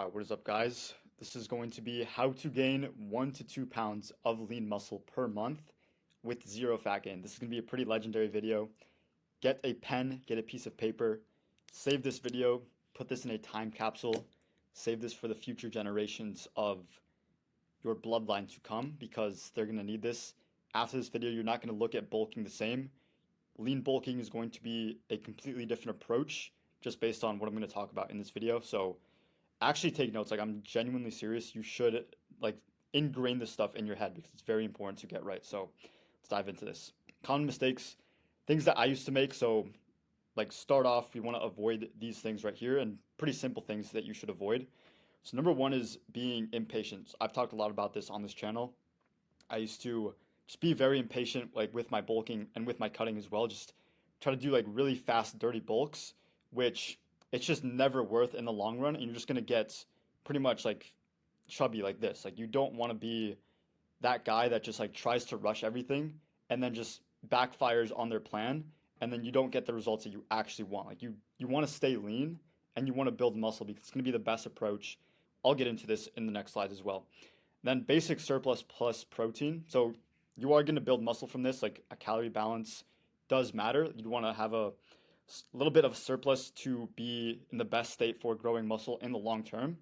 What is up, guys? This is going to be how to gain 1 to 2 pounds of lean muscle per month with zero fat gain. This is going to be a pretty legendary video. Get a pen, get a piece of paper, save this video, put this in a time capsule, save this for the future generations of your bloodline to come because they're going to need this. After this video, you're not going to look at bulking the same. Lean bulking is going to be a completely different approach just based on what I'm going to talk about in this video. So actually take notes. Like, I'm genuinely serious. You should like ingrain this stuff in your head because it's very important to get right. So let's dive into this. Common mistakes, things that I used to make. So like start off, you want to avoid these things right here and pretty simple things that you should avoid. So number one is being impatient. I've talked a lot about this on this channel. I used to just be very impatient, like with my bulking and with my cutting as well. Just try to do like really fast, dirty bulks, which it's just never worth in the long run. And you're just gonna get pretty much like chubby like this. Like you don't want to be that guy that just like tries to rush everything and then just backfires on their plan and then you don't get the results that you actually want. Like you want to stay lean and you want to build muscle because it's going to be the best approach. I'll get into this in the next slides as well. Then basic surplus plus protein. So you are going to build muscle from this. Like a calorie balance does matter. You want to have a little bit of surplus to be in the best state for growing muscle in the long term.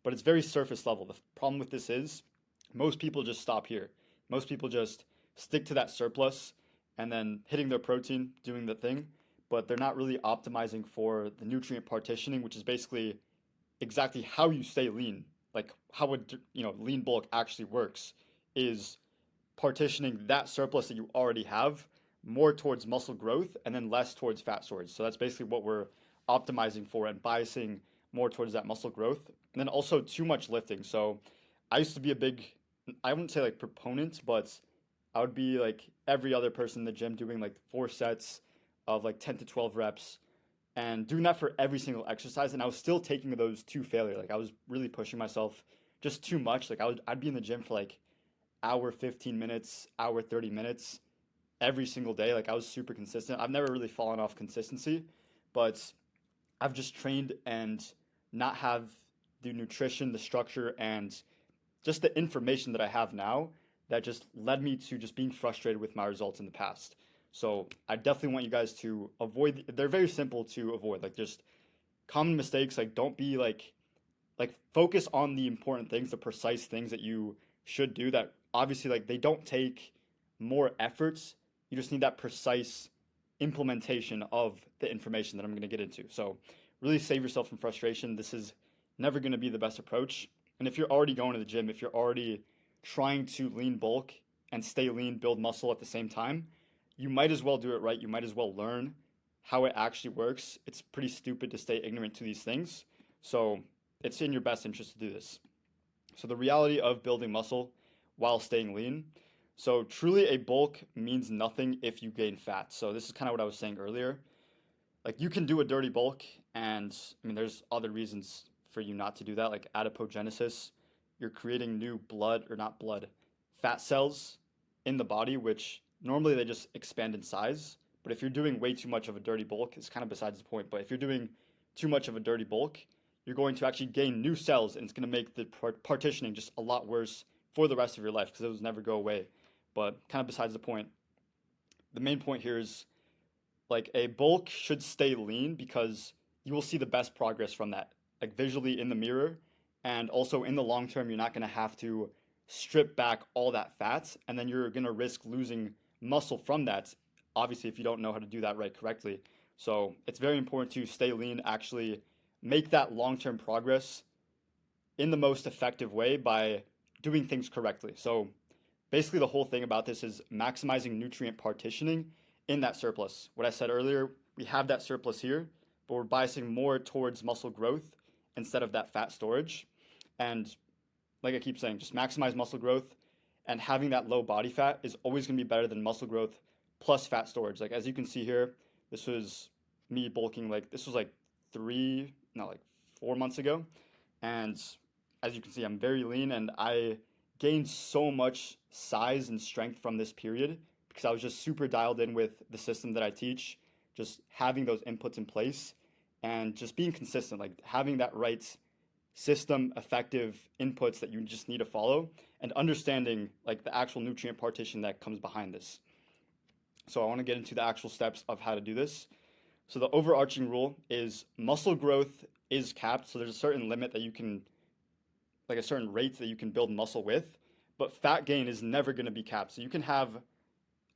But it's very surface level. The problem with this is most people just stop here. Most people just stick to that surplus and then hitting their protein, doing the thing, but they're not really optimizing for the nutrient partitioning, which is basically exactly how you stay lean. Like how would lean bulk actually works is partitioning that surplus that you already have more towards muscle growth and then less towards fat storage. So that's basically what we're optimizing for and biasing more towards that muscle growth. And then also too much lifting. So I used to be a big, I wouldn't say like proponent, but I would be like every other person in the gym doing like 4 sets of like 10 to 12 reps and doing that for every single exercise. And I was still taking those to failure. Like I was really pushing myself just too much. Like I'd be in the gym for like hour 15 minutes, hour 30 minutes every single day. Like I was super consistent. I've never really fallen off consistency, but I've just trained and not have the nutrition, the structure, and just the information that I have now that just led me to just being frustrated with my results in the past. So I definitely want you guys to avoid, they're very simple to avoid, like just common mistakes. Like don't be like focus on the important things, the precise things that you should do that obviously like they don't take more efforts. You just need that precise implementation of the information that I'm going to get into. So really save yourself from frustration. This is never going to be the best approach. And if you're already going to the gym, if you're already trying to lean bulk and stay lean, build muscle at the same time, you might as well do it right. You might as well learn how it actually works. It's pretty stupid to stay ignorant to these things. So it's in your best interest to do this. So the reality of building muscle while staying lean. So truly a bulk means nothing if you gain fat. So this is kind of what I was saying earlier. Like you can do a dirty bulk and I mean there's other reasons for you not to do that, like adipogenesis. You're creating new blood or not blood, fat cells in the body, which normally they just expand in size. But if you're doing way too much of a dirty bulk, it's kind of besides the point. But if you're doing too much of a dirty bulk, you're going to actually gain new cells and it's going to make the partitioning just a lot worse for the rest of your life because those never go away. But kind of besides the point. The main point here is like a bulk should stay lean because you will see the best progress from that, like visually in the mirror. And also in the long term, you're not going to have to strip back all that fat and then you're going to risk losing muscle from that, obviously, if you don't know how to do that right correctly. So it's very important to stay lean, actually make that long term progress in the most effective way by doing things correctly. So basically, the whole thing about this is maximizing nutrient partitioning in that surplus. What I said earlier, we have that surplus here, but we're biasing more towards muscle growth instead of that fat storage. And like I keep saying, just maximize muscle growth and having that low body fat is always going to be better than muscle growth plus fat storage. Like as you can see here, this was me bulking, like this was like 4 months ago. And as you can see, I'm very lean and I gained so much size and strength from this period because I was just super dialed in with the system that I teach, just having those inputs in place and just being consistent, like having that right system effective inputs that you just need to follow, and understanding like the actual nutrient partition that comes behind this. So I want to get into the actual steps of how to do this. So the overarching rule is muscle growth is capped. So there's a certain limit that you can, like a certain rate that you can build muscle with, but fat gain is never going to be capped. So you can have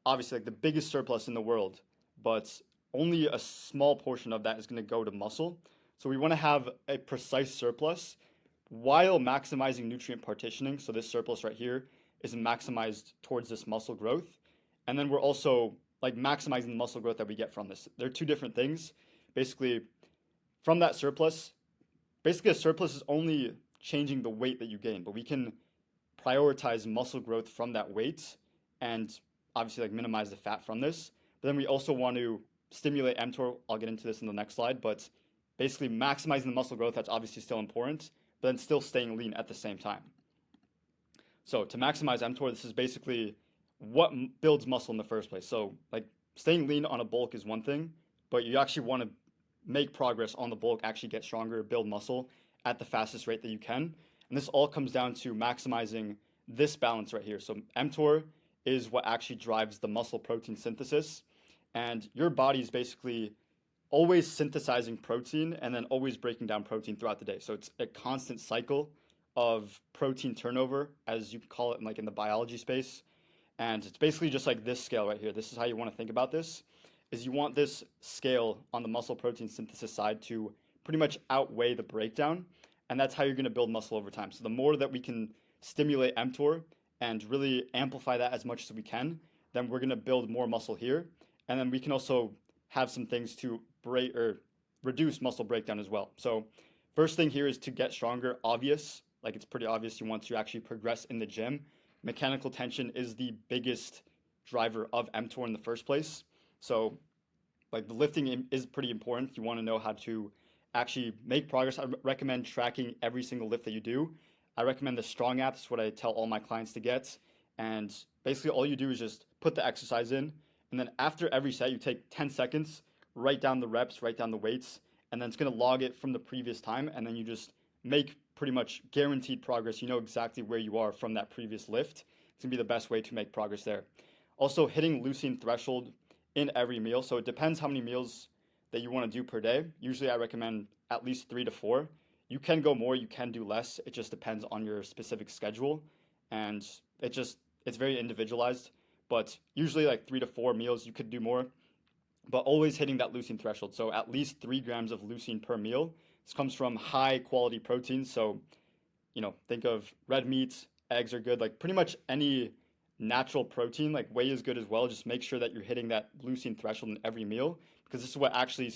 obviously like the biggest surplus in the world, but only a small portion of that is going to go to muscle. So we want to have a precise surplus while maximizing nutrient partitioning. So this surplus right here is maximized towards this muscle growth. And then we're also like maximizing the muscle growth that we get from this. They're two different things. Basically, from that surplus, basically a surplus is only changing the weight that you gain, but we can prioritize muscle growth from that weight and obviously like minimize the fat from this. But then we also want to stimulate mTOR. I'll get into this in the next slide, but basically maximizing the muscle growth, that's obviously still important, but then still staying lean at the same time. So to maximize mTOR, this is basically what builds muscle in the first place. So like staying lean on a bulk is one thing, but you actually want to make progress on the bulk, actually get stronger, build muscle at the fastest rate that you can. And this all comes down to maximizing this balance right here. So mTOR is what actually drives the muscle protein synthesis. And your body is basically always synthesizing protein and then always breaking down protein throughout the day. So it's a constant cycle of protein turnover, as you call it in the biology space. And it's basically just like this scale right here. This is how you want to think about this, is you want this scale on the muscle protein synthesis side to pretty much outweigh the breakdown. And that's how you're going to build muscle over time. So the more that we can stimulate mTOR and really amplify that as much as we can, then we're going to build more muscle here. And then we can also have some things to break or reduce muscle breakdown as well. So first thing here is to get stronger. Obvious, like it's pretty obvious you want to actually progress in the gym. Mechanical tension is the biggest driver of mTOR in the first place. So like the lifting is pretty important. You want to know how to actually make progress. I recommend tracking every single lift that you do. I recommend the Strong app. That's what I tell all my clients to get. And basically all you do is just put the exercise in. And then after every set, you take 10 seconds, write down the reps, write down the weights, and then it's going to log it from the previous time. And then you just make pretty much guaranteed progress. You know exactly where you are from that previous lift. It's going to be the best way to make progress there. Also, hitting leucine threshold in every meal. So it depends how many meals that you want to do per day. Usually I recommend at least 3 to 4. You can go more, you can do less. It just depends on your specific schedule. And it's very individualized. But usually like 3 to 4 meals, you could do more. But always hitting that leucine threshold. So at least 3 grams of leucine per meal. This comes from high quality proteins. So, think of red meats, eggs are good. Like pretty much any natural protein, like whey is good as well. Just make sure that you're hitting that leucine threshold in every meal, because this is what actually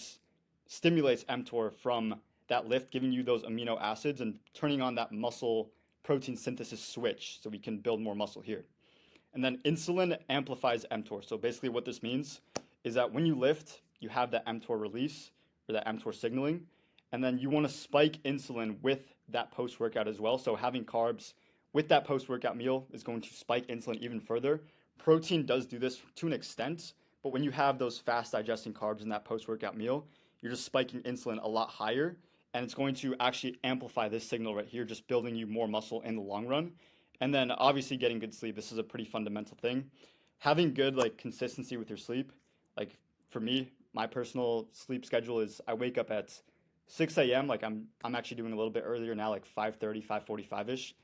stimulates mTOR from that lift, giving you those amino acids and turning on that muscle protein synthesis switch so we can build more muscle here. And then insulin amplifies mTOR. So basically what this means is that when you lift, you have that mTOR release or that mTOR signaling, and then you want to spike insulin with that post-workout as well. So having carbs with that post-workout meal is going to spike insulin even further. Protein does do this to an extent, but when you have those fast digesting carbs in that post-workout meal, you're just spiking insulin a lot higher, and it's going to actually amplify this signal right here, just building you more muscle in the long run. And then obviously getting good sleep. This is a pretty fundamental thing. Having good consistency with your sleep. Like for me, my personal sleep schedule is I wake up at 6 a.m. Like I'm actually doing a little bit earlier now, like 5:30, 5:45ish.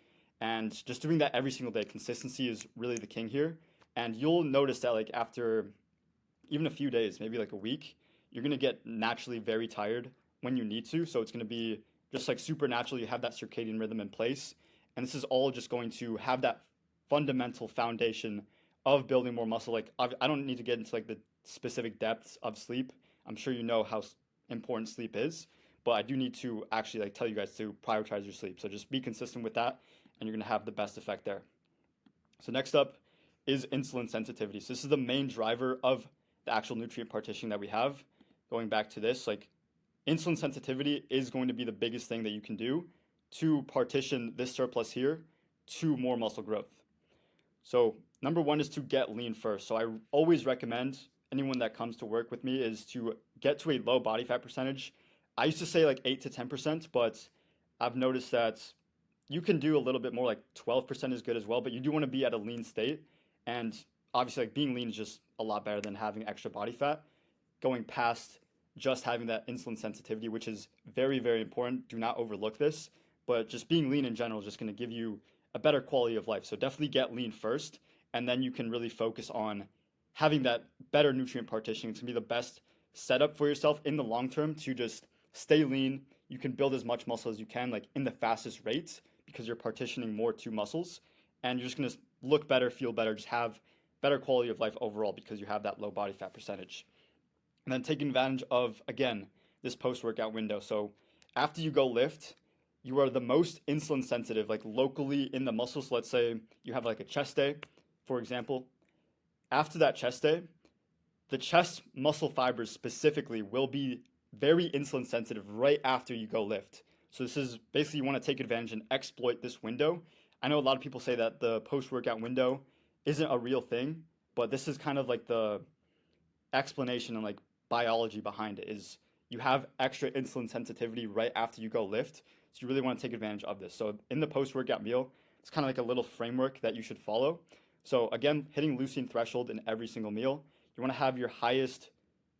And just doing that every single day. Consistency is really the king here. And you'll notice that after even a few days, maybe like a week, you're going to get naturally very tired when you need to. So it's going to be just supernatural. You have that circadian rhythm in place. And this is all just going to have that fundamental foundation of building more muscle. Like I don't need to get into the specific depths of sleep. I'm sure you know how important sleep is, but I do need to actually tell you guys to prioritize your sleep. So just be consistent with that, and you're going to have the best effect there. So next up is insulin sensitivity. So this is the main driver of the actual nutrient partitioning that we have. Going back to this, insulin sensitivity is going to be the biggest thing that you can do to partition this surplus here to more muscle growth. So number one is to get lean first. So I always recommend anyone that comes to work with me is to get to a low body fat percentage. I used to say 8 to 10%, but I've noticed that you can do a little bit more, like 12% is good as well, but you do want to be at a lean state. And obviously, like being lean is just a lot better than having extra body fat. Going past just having that insulin sensitivity, which is very, very important. Do not overlook this. But just being lean in general is just going to give you a better quality of life. So definitely get lean first, and then you can really focus on having that better nutrient partitioning. It's going to be the best setup for yourself in the long term to just stay lean. You can build as much muscle as you can, like in the fastest rates, because you're partitioning more to muscles, and you're just going to look better, feel better, just have better quality of life overall because you have that low body fat percentage. And then taking advantage of, again, this post workout window. So after you go lift, you are the most insulin sensitive, like locally in the muscles. So let's say you have like a chest day, for example. After that chest day, the chest muscle fibers specifically will be very insulin sensitive right after you go lift. So this is basically you want to take advantage and exploit this window. I know a lot of people say that the post workout window isn't a real thing, but this is kind of like the explanation and like biology behind it is you have extra insulin sensitivity right after you go lift. So you really want to take advantage of this. So in the post workout meal, it's kind of like a little framework that you should follow. So again, hitting leucine threshold in every single meal. You want to have your highest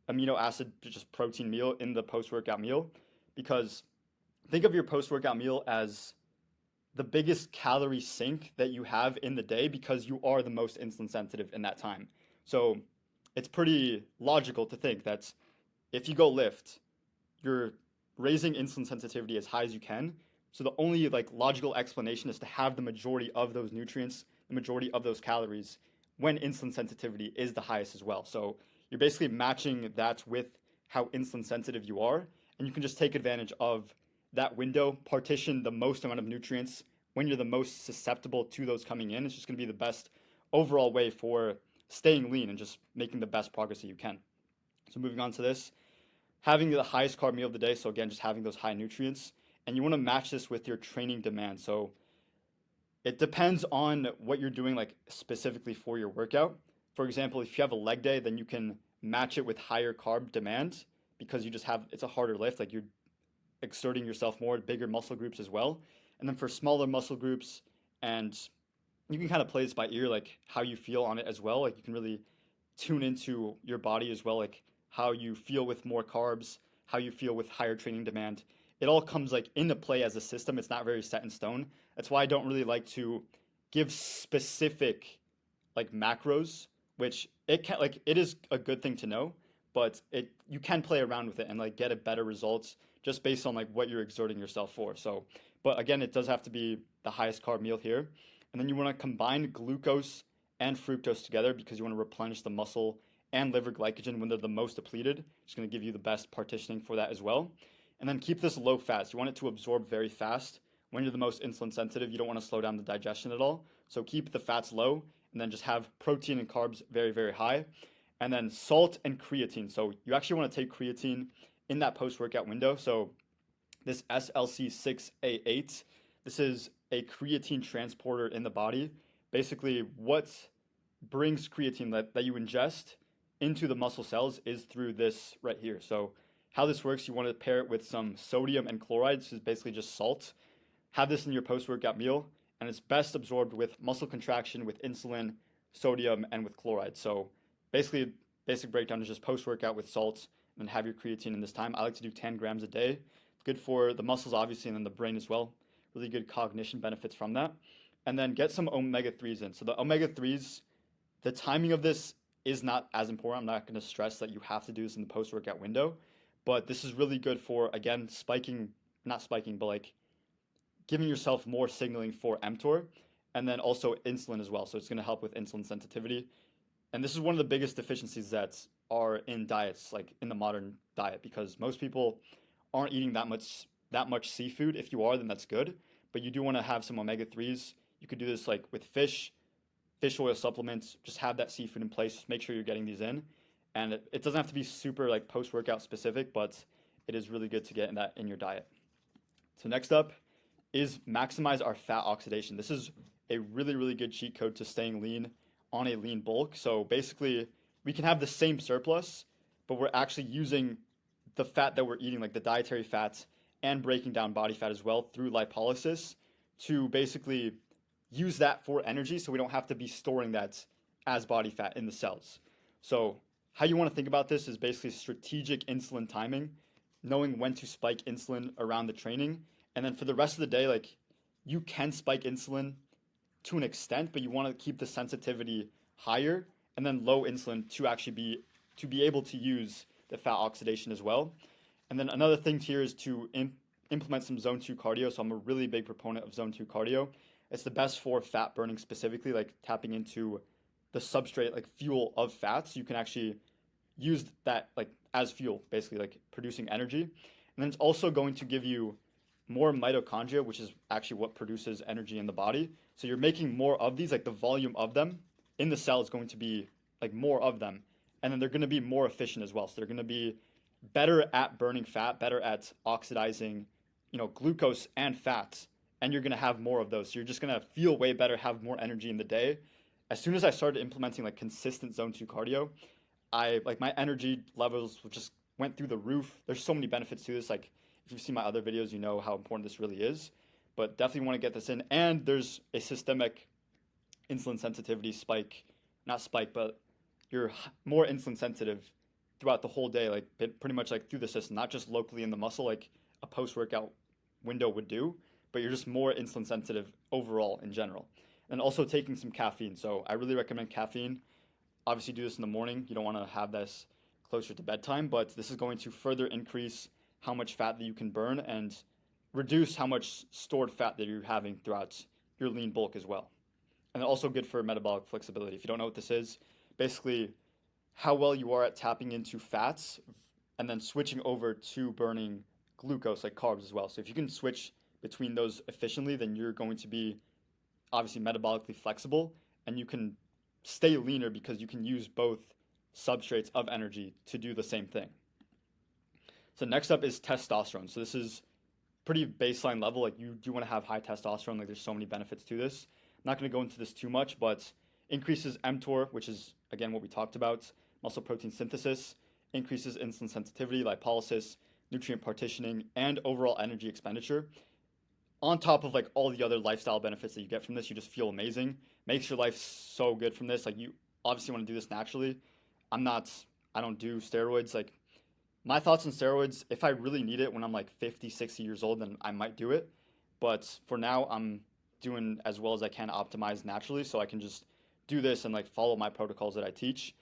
amino acid, just protein meal in the post workout meal because think of your post workout meal as the biggest calorie sink that you have in the day because you are the most insulin sensitive in that time. So it's pretty logical to think that if you go lift, you're raising insulin sensitivity as high as you can. So the only like logical explanation is to have the majority of those nutrients, the majority of those calories when insulin sensitivity is the highest as well. So you're basically matching that with how insulin sensitive you are, and you can just take advantage of that window, partition the most amount of nutrients when you're the most susceptible to those coming in. It's just going to be the best overall way for staying lean and just making the best progress that you can. So moving on to this, having the highest carb meal of the day. So again, just having those high nutrients, and you want to match this with your training demand. So it depends on what you're doing, like specifically for your workout. For example, if you have a leg day, then you can match it with higher carb demand because you just have it's a harder lift. Like you're exerting yourself more, bigger muscle groups as well. And then for smaller muscle groups, and you can kind of play this by ear, like how you feel on it as well. Like you can really tune into your body as well, like how you feel with more carbs, how you feel with higher training demand. It all comes like into play as a system. It's not very set in stone. That's why I don't really like to give specific like macros, which it can like it is a good thing to know, but it you can play around with it and like get a better results just based on like what you're exerting yourself for. So, but again, it does have to be the highest carb meal here. And then you want to combine glucose and fructose together because you want to replenish the muscle and liver glycogen when they're the most depleted. It's going to give you the best partitioning for that as well. And then keep this low fat. You want it to absorb very fast. When you're the most insulin sensitive, you don't want to slow down the digestion at all. So keep the fats low and then just have protein and carbs very, very high. And then salt and creatine. So you actually want to take creatine in that post-workout window. So this SLC6A8, this is a creatine transporter in the body. Basically, what brings creatine that you ingest into the muscle cells is through this right here. So how this works, you want to pair it with some sodium and chloride. This is basically just salt. Have this in your post-workout meal, and it's best absorbed with muscle contraction, with insulin, sodium, and with chloride. So basically, basic breakdown is just post-workout with salt, and then have your creatine in this time. I like to do 10 grams a day. It's good for the muscles, obviously, and then the brain as well. Really good cognition benefits from that. And then get some omega-3s in. So the omega-3s, the timing of this is not as important. I'm not going to stress that you have to do this in the post-workout window, but this is really good for, again, not spiking, but like giving yourself more signaling for mTOR and then also insulin as well. So it's going to help with insulin sensitivity. And this is one of the biggest deficiencies that are in diets, like in the modern diet, because most people aren't eating that much seafood. If you are, then that's good. But you do want to have some omega-3s. You could do this like with fish oil supplements. Just have that seafood in place. Just make sure you're getting these in. And it doesn't have to be super like post-workout specific, but it is really good to get in that in your diet. So next up is maximize our fat oxidation. This is a really, really good cheat code to staying lean on a lean bulk. So basically, we can have the same surplus, but we're actually using the fat that we're eating, like the dietary fats, and breaking down body fat as well through lipolysis to basically use that for energy so we don't have to be storing that as body fat in the cells. So, how you want to think about this is basically strategic insulin timing, knowing when to spike insulin around the training. And then for the rest of the day, like you can spike insulin to an extent, but you want to keep the sensitivity higher and then low insulin to actually be able to use the fat oxidation as well. And then another thing here is to implement some zone 2 cardio. So I'm a really big proponent of zone 2 cardio. It's the best for fat burning specifically, like tapping into the substrate, like fuel of fats. You can actually use that like as fuel, basically like producing energy. And then it's also going to give you more mitochondria, which is actually what produces energy in the body. So you're making more of these, like the volume of them in the cell is going to be like more of them. And then they're going to be more efficient as well. So they're going to be better at burning fat, better at oxidizing, glucose and fats. And you're going to have more of those. So you're just going to feel way better, have more energy in the day. As soon as I started implementing like consistent zone 2 cardio, I like my energy levels just went through the roof. There's so many benefits to this. Like if you've seen my other videos, you know how important this really is. But definitely want to get this in. And there's a systemic insulin sensitivity spike, not spike, but you're more insulin sensitive throughout the whole day, like pretty much like through the system, not just locally in the muscle, like a post-workout window would do, but you're just more insulin sensitive overall in general. And also taking some caffeine. So I really recommend caffeine. Obviously, do this in the morning. You don't want to have this closer to bedtime, but this is going to further increase how much fat that you can burn and reduce how much stored fat that you're having throughout your lean bulk as well. And also good for metabolic flexibility. If you don't know what this is, basically how well you are at tapping into fats and then switching over to burning glucose like carbs as well. So if you can switch between those efficiently, then you're going to be obviously metabolically flexible and you can stay leaner because you can use both substrates of energy to do the same thing. So next up is testosterone. So this is pretty baseline level. Like you do want to have high testosterone. Like there's so many benefits to this. I'm not going to go into this too much, but increases mTOR, which is again what we talked about, muscle protein synthesis, increases insulin sensitivity, lipolysis, nutrient partitioning, and overall energy expenditure. On top of like all the other lifestyle benefits that you get from this, you just feel amazing. Makes your life so good from this. Like you obviously want to do this naturally. I don't do steroids. Like my thoughts on steroids, if I really need it when I'm like 50, 60 years old, then I might do it. But for now, I'm doing as well as I can optimize naturally so I can just do this and like follow my protocols that I teach.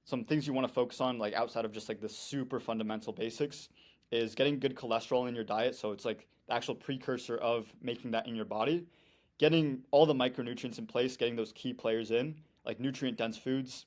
Some things you want to focus on, like outside of just like the super fundamental basics, is getting good cholesterol in your diet. So it's like the actual precursor of making that in your body. Getting all the micronutrients in place, getting those key players in, like nutrient dense foods.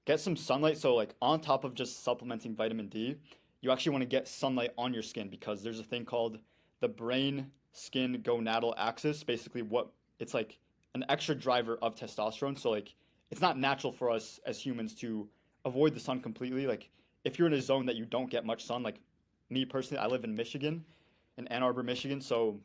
Get some sunlight. So like on top of just supplementing vitamin D, you actually want to get sunlight on your skin because there's a thing called the brain skin gonadal axis. Basically what it's like an extra driver of testosterone. So like it's not natural for us as humans to avoid the sun completely. Like if you're in a zone that you don't get much sun, like me personally, I live in Michigan, in Ann Arbor, Michigan. So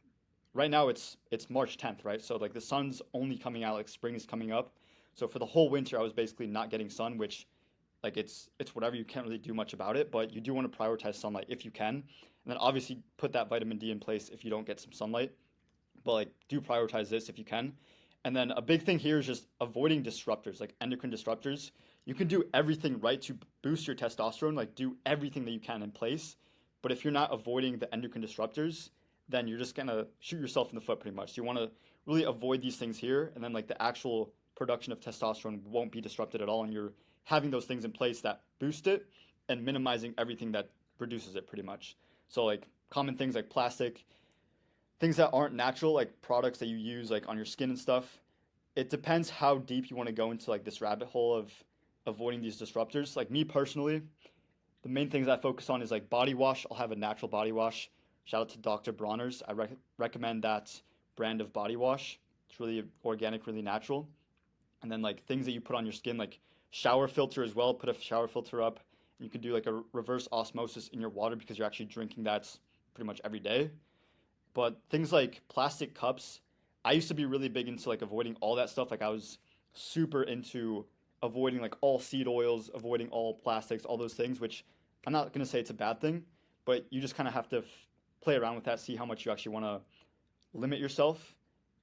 right now it's March 10th, right? So like the sun's only coming out, like spring is coming up. So for the whole winter, I was basically not getting sun, which like it's whatever, you can't really do much about it, but you do want to prioritize sunlight if you can. And then obviously put that vitamin D in place if you don't get some sunlight. But like do prioritize this if you can. And then a big thing here is just avoiding disruptors, like endocrine disruptors. You can do everything right to boost your testosterone, like do everything that you can in place. But if you're not avoiding the endocrine disruptors, then you're just gonna shoot yourself in the foot pretty much. So you want to really avoid these things here, and then like the actual production of testosterone won't be disrupted at all, and you're having those things in place that boost it and minimizing everything that reduces it pretty much. So like common things like plastic, things that aren't natural, like products that you use like on your skin and stuff. It depends how deep you want to go into like this rabbit hole of avoiding these disruptors. Like me personally, the main things I focus on is like body wash. I'll have a natural body wash. Shout out to Dr. Bronner's. I recommend that brand of body wash. It's really organic, really natural. And then like things that you put on your skin, like shower filter as well. Put a shower filter up. And you can do like a reverse osmosis in your water because you're actually drinking that pretty much every day. But things like plastic cups, I used to be really big into like avoiding all that stuff. Like I was super into avoiding like all seed oils, avoiding all plastics, all those things, which I'm not going to say it's a bad thing, but you just kind of have to play around with that, see how much you actually want to limit yourself.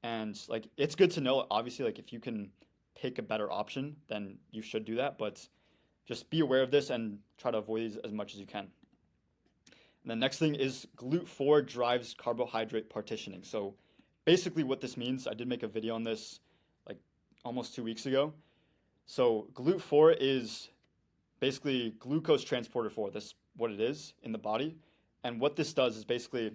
And like it's good to know, obviously, like if you can pick a better option, then you should do that. But just be aware of this and try to avoid these as much as you can. And the next thing is GLUT4 drives carbohydrate partitioning. So basically what this means, I did make a video on this like almost 2 weeks ago. So GLUT4 is basically glucose transporter 4. This what it is in the body. And what this does is basically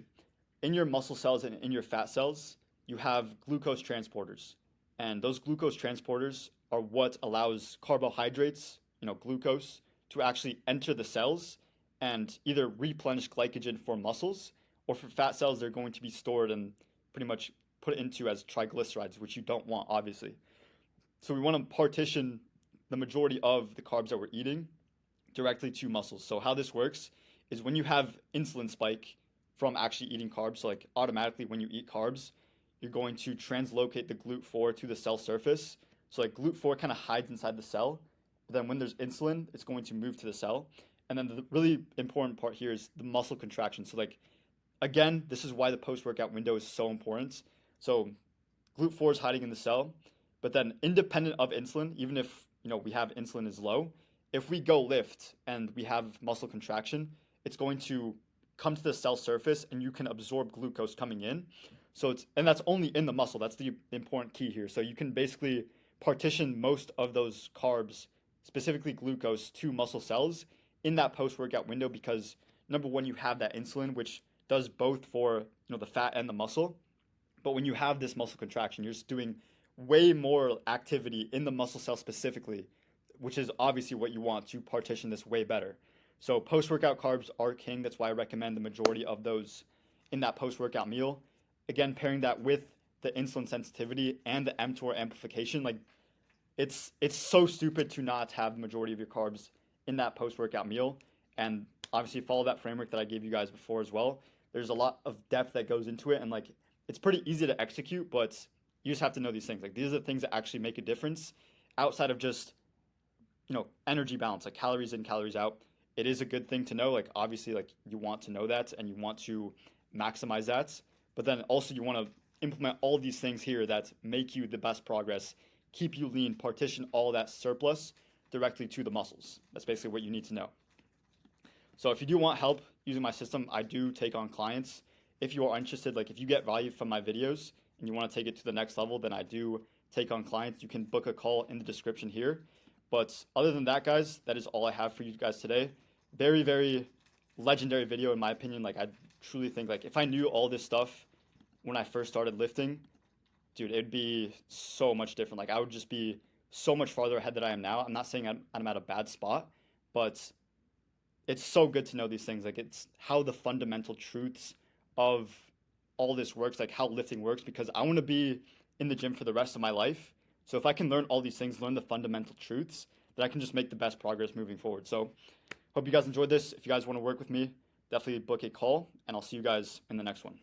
in your muscle cells and in your fat cells, you have glucose transporters. And those glucose transporters are what allows carbohydrates, glucose, to actually enter the cells and either replenish glycogen for muscles, or for fat cells, they're going to be stored and pretty much put into as triglycerides, which you don't want, obviously. So we want to partition the majority of the carbs that we're eating directly to muscles. So how this works is when you have insulin spike from actually eating carbs, so like automatically when you eat carbs, you're going to translocate the GLUT4 to the cell surface. So like GLUT4 kind of hides inside the cell, but then when there's insulin, it's going to move to the cell. And then the really important part here is the muscle contraction. So like, again, this is why the post-workout window is so important. So GLUT4 is hiding in the cell, but then independent of insulin, even if we have insulin is low, if we go lift and we have muscle contraction, it's going to come to the cell surface and you can absorb glucose coming in. And that's only in the muscle. That's the important key here. So you can basically partition most of those carbs, specifically glucose, to muscle cells in that post-workout window because number one, you have that insulin, which does both for the fat and the muscle. But when you have this muscle contraction, you're just doing way more activity in the muscle cell specifically, which is obviously what you want to partition this way better. So post-workout carbs are king. That's why I recommend the majority of those in that post-workout meal. Again, pairing that with the insulin sensitivity and the mTOR amplification, like it's so stupid to not have the majority of your carbs in that post-workout meal. And obviously follow that framework that I gave you guys before as well. There's a lot of depth that goes into it, and like it's pretty easy to execute, but you just have to know these things. Like these are the things that actually make a difference outside of just energy balance, like calories in, calories out. It is a good thing to know. Like obviously, like you want to know that and you want to maximize that, but then also you want to implement all these things here that make you the best progress, keep you lean, partition all that surplus directly to the muscles. That's basically what you need to know. So if you do want help using my system, I do take on clients. If you are interested, like if you get value from my videos and you want to take it to the next level, then I do take on clients. You can book a call in the description here. But other than that, guys, that is all I have for you guys today. Very, very legendary video in my opinion. Like I truly think like if I knew all this stuff when I first started lifting, dude, it'd be so much different. Like I would just be so much farther ahead than I am now. I'm not saying I'm at a bad spot, but it's so good to know these things. Like it's how the fundamental truths of all this works, like how lifting works, because I want to be in the gym for the rest of my life. So if I can learn all these things, learn the fundamental truths, then I can just make the best progress moving forward. So hope you guys enjoyed this. If you guys want to work with me, definitely book a call, and I'll see you guys in the next one.